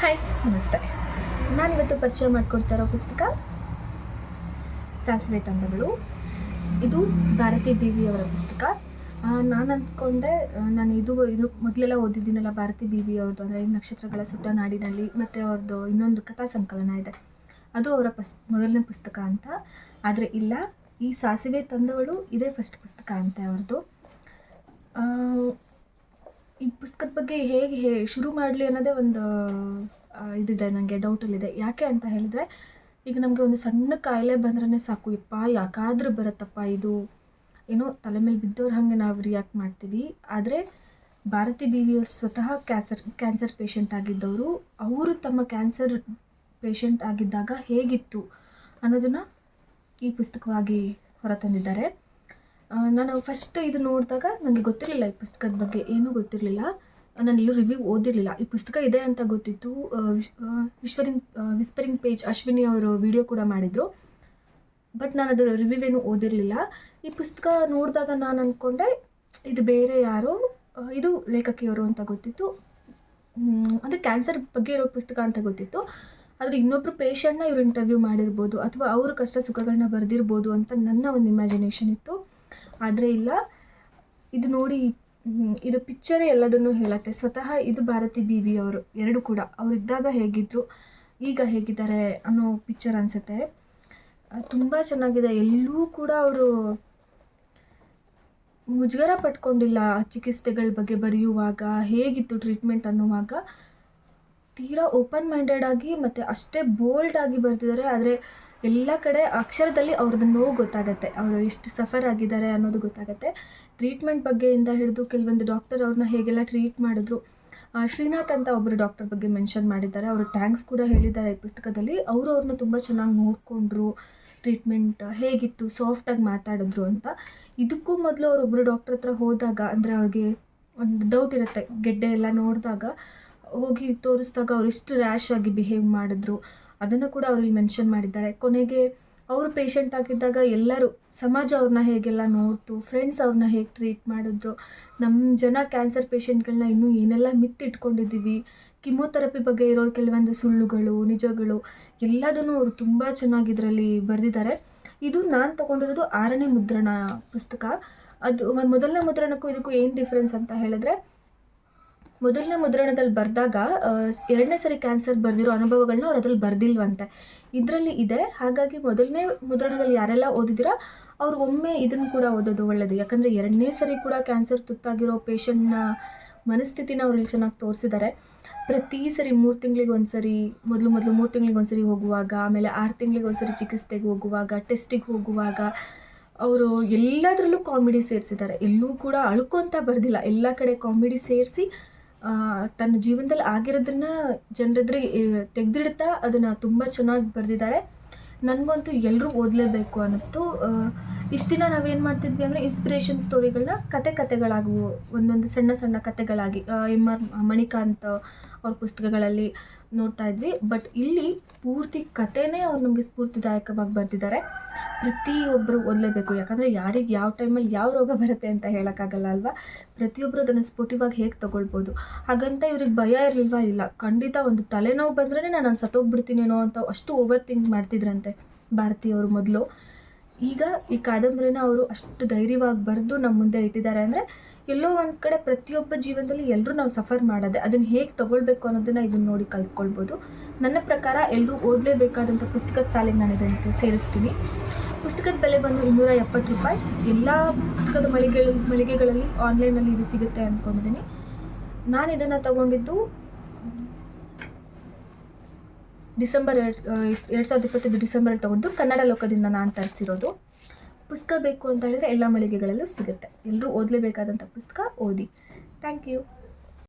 Hi, ನಮಸ್ತೆ. ನಾನಿವತ್ತು ಪರಿಚಯ ಮಾಡಿಕೊಡ್ತಾ ಇರೋ ಪುಸ್ತಕ ಸಾಸಿವೆ ತಂದಗಳು. ಇದು ಭಾರತಿ ಬಿ ವಿ ಅವರ ಪುಸ್ತಕ. ನಾನು ಅಂದ್ಕೊಂಡೆ, ನಾನು ಇದು ಮೊದಲೆಲ್ಲ ಓದಿದ್ದೀನಲ್ಲ ಭಾರತಿ ಬಿ ವಿ ಅವ್ರದ್ದು, ಅಂದರೆ ನಕ್ಷತ್ರಗಳ ಸುತ್ತ ನಾಡಿನಲ್ಲಿ, ಮತ್ತು ಅವ್ರದ್ದು ಇನ್ನೊಂದು ಕಥಾ ಸಂಕಲನ ಇದೆ, ಅದು ಅವರ ಮೊದಲನೇ ಪುಸ್ತಕ ಅಂತ. ಆದರೆ ಇಲ್ಲ, ಈ ಸಾಸಿವೆ ತಂದವಳು ಇದೇ ಫಸ್ಟ್ ಪುಸ್ತಕ ಅಂತೆ ಅವ್ರದ್ದು. ಈ ಪುಸ್ತಕದ ಬಗ್ಗೆ ಹೇಗೆ ಶುರು ಮಾಡಲಿ ಅನ್ನೋದೇ ಒಂದು ಇದಿದೆ, ನನಗೆ ಡೌಟಲ್ಲಿದೆ. ಯಾಕೆ ಅಂತ ಹೇಳಿದ್ರೆ, ಈಗ ನಮಗೆ ಒಂದು ಸಣ್ಣ ಕಾಯಿಲೆ ಬಂದ್ರೇ ಸಾಕು, ಯಾಕಾದ್ರೂ ಬರುತ್ತಪ್ಪ ಇದು, ಏನೋ ತಲೆ ಮೇಲೆ ಬಿದ್ದವ್ರು ಹಾಗೆ ನಾವು ರಿಯಾಕ್ಟ್ ಮಾಡ್ತೀವಿ. ಆದರೆ ಭಾರತಿ ಬಿ ವಿ ಅವರು ಸ್ವತಃ ಕ್ಯಾನ್ಸರ್ ಪೇಷಂಟ್ ಆಗಿದ್ದವರು. ಅವರು ತಮ್ಮ ಕ್ಯಾನ್ಸರ್ ಪೇಷಂಟ್ ಆಗಿದ್ದಾಗ ಹೇಗಿತ್ತು ಅನ್ನೋದನ್ನು ಈ ಪುಸ್ತಕವಾಗಿ ಹೊರತಂದಿದ್ದಾರೆ. ನಾನು ಫಸ್ಟ್ ಇದು ನೋಡಿದಾಗ ನನಗೆ ಗೊತ್ತಿರಲಿಲ್ಲ, ಈ ಪುಸ್ತಕದ ಬಗ್ಗೆ ಏನೂ ಗೊತ್ತಿರಲಿಲ್ಲ. ನಾನೆಲ್ಲೂ ರಿವ್ಯೂ ಓದಿರಲಿಲ್ಲ. ಈ ಪುಸ್ತಕ ಇದೆ ಅಂತ ಗೊತ್ತಿತ್ತು. ವಿಸ್ಪರಿಂಗ್ ಪೇಜ್ ಅಶ್ವಿನಿ ಅವರು ವಿಡಿಯೋ ಕೂಡ ಮಾಡಿದರು, ಬಟ್ ನಾನು ಅದರ ರಿವ್ಯೂ ಏನೂ ಓದಿರಲಿಲ್ಲ. ಈ ಪುಸ್ತಕ ನೋಡಿದಾಗ ನಾನು ಅಂದ್ಕೊಂಡೆ ಇದು ಬೇರೆ ಯಾರೋ, ಇದು ಲೇಖಕಿಯವರು ಅಂತ ಗೊತ್ತಿತ್ತು. ಅಂದರೆ ಕ್ಯಾನ್ಸರ್ ಬಗ್ಗೆ ಇರೋ ಪುಸ್ತಕ ಅಂತ ಗೊತ್ತಿತ್ತು. ಆದರೆ ಇನ್ನೊಬ್ಬರು ಪೇಷಂಟ್ನ ಇವರು ಇಂಟರ್ವ್ಯೂ ಮಾಡಿರ್ಬೋದು, ಅಥವಾ ಅವರು ಕಷ್ಟ ಸುಖಗಳನ್ನ ಬರೆದಿರ್ಬೋದು ಅಂತ ನನ್ನ ಒಂದು ಇಮ್ಯಾಜಿನೇಷನ್ ಇತ್ತು. ಆದರೆ ಇಲ್ಲ, ಇದು ನೋಡಿ, ಇದು ಪಿಕ್ಚರೇ ಎಲ್ಲದನ್ನೂ ಹೇಳುತ್ತೆ. ಸ್ವತಃ ಇದು ಭಾರತಿ ಬಿ ವಿ ಅವರು ಎರಡು ಕೂಡ, ಅವರಿದ್ದಾಗ ಹೇಗಿದ್ದರು, ಈಗ ಹೇಗಿದ್ದಾರೆ ಅನ್ನೋ ಪಿಕ್ಚರ್ ಅನಿಸುತ್ತೆ. ತುಂಬ ಚೆನ್ನಾಗಿದೆ. ಎಲ್ಲೂ ಕೂಡ ಅವರು ಮುಜುಗರ ಪಟ್ಕೊಂಡಿಲ್ಲ. ಚಿಕಿತ್ಸೆಗಳ ಬಗ್ಗೆ ಬರೆಯುವಾಗ, ಹೇಗಿತ್ತು ಟ್ರೀಟ್ಮೆಂಟ್ ಅನ್ನುವಾಗ ತೀರಾ ಓಪನ್ ಮೈಂಡೆಡ್ ಆಗಿ ಮತ್ತು ಅಷ್ಟೇ ಬೋಲ್ಡ್ ಆಗಿ ಬರೆದಿದ್ದಾರೆ. ಆದರೆ ಎಲ್ಲ ಕಡೆ ಅಕ್ಷರದಲ್ಲಿ ಅವ್ರದ್ದು ನೋವು ಗೊತ್ತಾಗುತ್ತೆ, ಅವರು ಎಷ್ಟು ಸಫರ್ ಆಗಿದ್ದಾರೆ ಅನ್ನೋದು ಗೊತ್ತಾಗುತ್ತೆ. ಟ್ರೀಟ್ಮೆಂಟ್ ಬಗ್ಗೆಯಿಂದ ಹಿಡಿದು ಕೆಲವೊಂದು ಡಾಕ್ಟರ್ ಅವ್ರನ್ನ ಹೇಗೆಲ್ಲ ಟ್ರೀಟ್ ಮಾಡಿದ್ರು. ಶ್ರೀನಾಥ್ ಅಂತ ಒಬ್ಬರು ಡಾಕ್ಟರ್ ಬಗ್ಗೆ ಮೆನ್ಷನ್ ಮಾಡಿದ್ದಾರೆ. ಅವರು ಥ್ಯಾಂಕ್ಸ್ ಕೂಡ ಹೇಳಿದ್ದಾರೆ ಈ ಪುಸ್ತಕದಲ್ಲಿ. ಅವರು ಅವ್ರನ್ನ ತುಂಬ ಚೆನ್ನಾಗಿ ನೋಡಿಕೊಂಡ್ರು, ಟ್ರೀಟ್ಮೆಂಟ್ ಹೇಗಿತ್ತು, ಸಾಫ್ಟಾಗಿ ಮಾತಾಡಿದ್ರು ಅಂತ. ಇದಕ್ಕೂ ಮೊದಲು ಅವರೊಬ್ಬರು ಡಾಕ್ಟರ್ ಹತ್ರ ಹೋದಾಗ, ಅಂದರೆ ಅವ್ರಿಗೆ ಒಂದು ಡೌಟ್ ಇರುತ್ತೆ, ಗೆಡ್ಡೆ ಎಲ್ಲ ನೋಡಿದಾಗ ಹೋಗಿ ತೋರಿಸಿದಾಗ ಅವ್ರು ಎಷ್ಟು ರ್ಯಾಶ್ ಆಗಿ ಬಿಹೇವ್ ಮಾಡಿದ್ರು, ಅದನ್ನು ಕೂಡ ಅವ್ರಲ್ಲಿ ಮೆನ್ಷನ್ ಮಾಡಿದ್ದಾರೆ. ಕೊನೆಗೆ ಅವರು ಪೇಷಂಟ್ ಆಗಿದ್ದಾಗ ಎಲ್ಲರೂ, ಸಮಾಜ ಅವ್ರನ್ನ ಹೇಗೆಲ್ಲ ನೋಡ್ತು, ಫ್ರೆಂಡ್ಸ್ ಅವ್ರನ್ನ ಹೇಗೆ ಟ್ರೀಟ್ ಮಾಡಿದ್ರು, ನಮ್ಮ ಜನ ಕ್ಯಾನ್ಸರ್ ಪೇಷಂಟ್ಗಳನ್ನ ಇನ್ನೂ ಏನೆಲ್ಲ ಮಿತ್ತಿಟ್ಕೊಂಡಿದ್ದೀವಿ, ಕಿಮೋಥೆರಪಿ ಬಗ್ಗೆ ಇರೋರು ಕೆಲವೊಂದು ಸುಳ್ಳುಗಳು, ನಿಜಗಳು, ಎಲ್ಲದನ್ನು ಅವರು ತುಂಬ ಚೆನ್ನಾಗಿ ಇದರಲ್ಲಿ ಬರೆದಿದ್ದಾರೆ. ಇದು ನಾನು ತೊಗೊಂಡಿರೋದು 6ನೇ ಮುದ್ರಣ ಪುಸ್ತಕ. ಅದು ಮೊದಲನೇ ಮುದ್ರಣಕ್ಕೂ ಇದಕ್ಕೂ ಏನು ಡಿಫ್ರೆನ್ಸ್ ಅಂತ ಹೇಳಿದ್ರೆ, ಮೊದಲನೇ ಮುದ್ರಣದಲ್ಲಿ ಬರೆದಾಗ 2ನೇ ಸರಿ ಕ್ಯಾನ್ಸರ್ ಬರೆದಿರೋ ಅನುಭವಗಳನ್ನ ಅವ್ರು ಅದ್ರಲ್ಲಿ ಬರೆದಿಲ್ವಂತೆ. ಇದರಲ್ಲಿ ಇದೆ. ಹಾಗಾಗಿ ಮೊದಲನೇ ಮುದ್ರಣದಲ್ಲಿ ಯಾರೆಲ್ಲ ಓದಿದ್ದೀರಾ ಅವ್ರು ಒಮ್ಮೆ ಇದನ್ನು ಕೂಡ ಓದೋದು ಒಳ್ಳೆಯದು. ಯಾಕಂದರೆ 2ನೇ ಸರಿ ಕೂಡ ಕ್ಯಾನ್ಸರ್ ತುತ್ತಾಗಿರೋ ಪೇಷಂಟ್ನ ಮನಸ್ಥಿತಿನ ಅವ್ರಲ್ಲಿ ಚೆನ್ನಾಗಿ ತೋರಿಸಿದ್ದಾರೆ. ಪ್ರತಿ ಸರಿ 3 ತಿಂಗಳಿಗೆ ಒಂದ್ಸರಿ, ಮೊದಲು 3 ತಿಂಗಳಿಗೆ ಒಂದ್ಸರಿ ಹೋಗುವಾಗ, ಆಮೇಲೆ 6 ತಿಂಗಳಿಗೆ ಒಂದ್ಸರಿ ಚಿಕಿತ್ಸೆಗೆ ಹೋಗುವಾಗ, ಟೆಸ್ಟಿಗೆ ಹೋಗುವಾಗ, ಅವರು ಎಲ್ಲದರಲ್ಲೂ ಕಾಮಿಡಿ ಸೇರಿಸಿದ್ದಾರೆ. ಎಲ್ಲೂ ಕೂಡ ಅಳ್ಕೊಂತ ಬರೆದಿಲ್ಲ, ಎಲ್ಲ ಕಡೆ ಕಾಮಿಡಿ ಸೇರಿಸಿ ತನ್ನ ಜೀವನದಲ್ಲಿ ಆಗಿರೋದನ್ನ ಜನರೆದುರಿಗೆ ತೆಗೆದಿಡ್ತಾ ಅದನ್ನು ತುಂಬ ಚೆನ್ನಾಗಿ ಬರೆದಿದ್ದಾರೆ. ನನಗಂತೂ ಎಲ್ಲರೂ ಓದಲೇಬೇಕು ಅನ್ನಿಸ್ತು. ಇಷ್ಟು ದಿನ ನಾವೇನು ಮಾಡ್ತಿದ್ವಿ ಅಂದರೆ, ಇನ್ಸ್ಪಿರೇಷನ್ ಸ್ಟೋರಿಗಳನ್ನ ಕತೆಗಳಾಗಿ, ಒಂದೊಂದು ಸಣ್ಣ ಸಣ್ಣ ಕತೆಗಳಾಗಿ M.R. ಮಣಿಕಾಂತ್ ಅವ್ರ ಪುಸ್ತಕಗಳಲ್ಲಿ ನೋಡ್ತಾ ಇದ್ವಿ. ಬಟ್ ಇಲ್ಲಿ ಪೂರ್ತಿ ಕಥೆನೇ ಅವ್ರು ನಮಗೆ ಸ್ಫೂರ್ತಿದಾಯಕವಾಗಿ ಬರೆದಿದ್ದಾರೆ. ಪ್ರತಿಯೊಬ್ಬರು ಓದಲೇಬೇಕು. ಯಾಕಂದರೆ ಯಾರಿಗೆ ಯಾವ ಟೈಮಲ್ಲಿ ಯಾವ ರೋಗ ಬರುತ್ತೆ ಅಂತ ಹೇಳೋಕ್ಕಾಗಲ್ಲ ಅಲ್ವಾ. ಪ್ರತಿಯೊಬ್ಬರು ಅದನ್ನು ಸ್ಪೋರ್ಟಿವಾಗಿ ಹೇಗೆ ತೊಗೊಳ್ಬೋದು. ಹಾಗಂತ ಇವ್ರಿಗೆ ಭಯ ಇರಲಿಲ್ವಾ? ಇಲ್ಲ, ಖಂಡಿತ ಒಂದು ತಲೆನೋವು ಬಂದ್ರೇ ನಾನು ಸತ್ತೋಗ್ಬಿಡ್ತೀನೇನೋ ಅಂತ ಅಷ್ಟು ಓವರ್ ಥಿಂಕ್ ಮಾಡ್ತಿದ್ರಂತೆ ಭಾರತೀಯವರು ಮೊದಲು. ಈಗ ಈ ಕಾದಂಬರಿನ ಅವರು ಅಷ್ಟು ಧೈರ್ಯವಾಗಿ ಬರೆದು ನಮ್ಮ ಮುಂದೆ ಇಟ್ಟಿದ್ದಾರೆ ಅಂದರೆ, ಎಲ್ಲೋ ಒಂದು ಕಡೆ ಪ್ರತಿಯೊಬ್ಬ ಜೀವನದಲ್ಲಿ ಎಲ್ಲರೂ ನಾವು ಸಫರ್ ಮಾಡೋದೆ, ಅದನ್ನು ಹೇಗೆ ತೊಗೊಳ್ಬೇಕು ಅನ್ನೋದನ್ನು ಇದನ್ನು ನೋಡಿ ಕಲ್ತ್ಕೊಳ್ಬೋದು. ನನ್ನ ಪ್ರಕಾರ ಎಲ್ಲರೂ ಓದಲೇಬೇಕಾದಂಥ ಪುಸ್ತಕದ ಸಾಲಿಗೆ ನಾನು ಇದನ್ನು ಸೇರಿಸ್ತೀನಿ. ಪುಸ್ತಕದ ಬೆಲೆ ಬಂದು 270 ರೂಪಾಯಿ. ಎಲ್ಲ ಪುಸ್ತಕದ ಮಳಿಗೆಗಳಲ್ಲಿ ಆನ್ಲೈನಲ್ಲಿ ಇದು ಸಿಗುತ್ತೆ ಅಂದ್ಕೊಂಡಿದ್ದೀನಿ. ನಾನು ಇದನ್ನು ತಗೊಂಡಿದ್ದು ಡಿಸೆಂಬರ್ 2025 ಡಿಸೆಂಬರಲ್ಲಿ ತೊಗೊಂಡು, ಕನ್ನಡ ಲೋಕದಿಂದ ನಾನು ತರಿಸಿರೋದು. ಪುಸ್ತಕ ಬೇಕು ಅಂತ ಹೇಳಿದರೆ ಎಲ್ಲ ಮಳಿಗೆಗಳಲ್ಲೂ ಸಿಗುತ್ತೆ. ಎಲ್ಲರೂ ಓದಲೇಬೇಕಾದಂಥ ಪುಸ್ತಕ, ಓದಿ. Thank you.